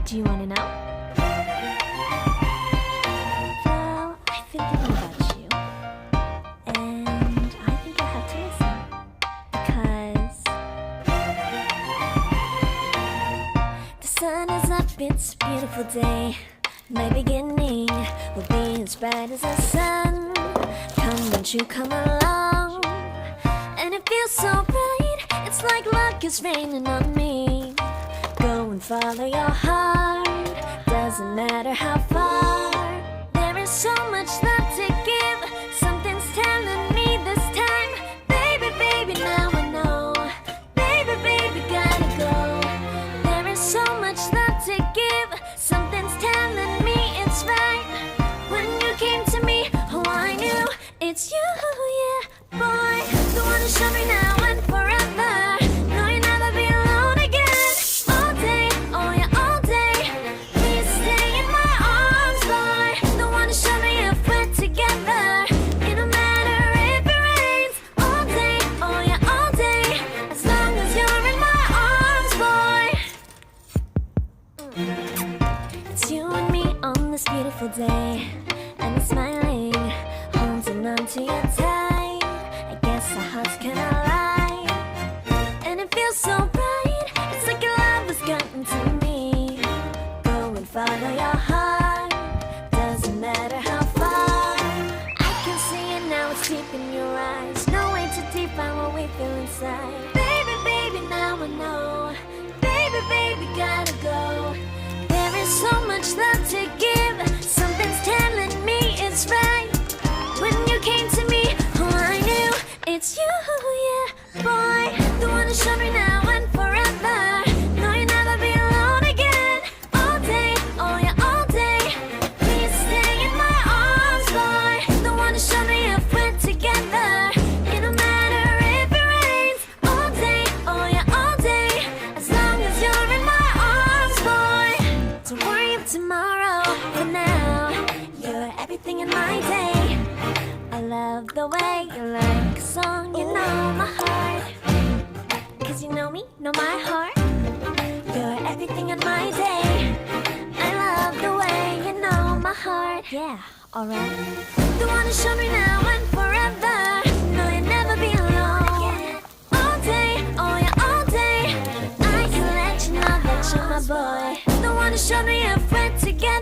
Do you want to know? Well, I've been thinking about you, and I think you'll have to listen, because the sun is up, it's a beautiful day. My beginning will be as bright as the sun. Come, won't you come along? And it feels so bright, it's like luck is raining on me. Go and follow your heart, doesn't matter how far. There is so much love to give, something's telling me this time. Baby, baby, now I know. Baby, baby, gotta go. There is so much love to give, something's telling me it's right. When you came to me, oh I knew it's you, yeah, boy. The one who showed me now and forever. No, you'll never be alone again. All day, oh yeah, all day. Please stay in my arms, boy. The one who showed me if we're together. It don't matter if it rains. All day, oh yeah, all day. As long as you're in my arms, boy. It's you and me on this beautiful day, and I'm smiling, holding on to you tight. I guess our hearts cannot lie, and it feels so bright. It's like your love has gotten to me. Go and follow your heart, doesn't matter how far. I can see it now, it's deep in your eyes. No way to define what we feel inside. Baby, baby, now I know. Baby, baby, gotta go. There is so much love to give, something's telling me it's right. When you came to me, oh I knew it's you, yeah, boy. The one who showed me now and forever. No, you'll never be alone again. All day, oh yeah, all day. Please stay in my arms, boy. The one who showed me if we're together. It don't matter if it rains. All day, oh yeah, all day. As long as you're in my arms, boy. Don't worry of tomorrow. For now, you're everything in my day. I love the way you like a song, you know my heart. Cause you know me, know my heart. You're everything in my day. I love the way you know my heart. Yeah, alright. The one who showed me now and forever. No, you'll never be alone. All day, oh yeah, all day. I can let you know that you're my boy. The one who showed me if we're together.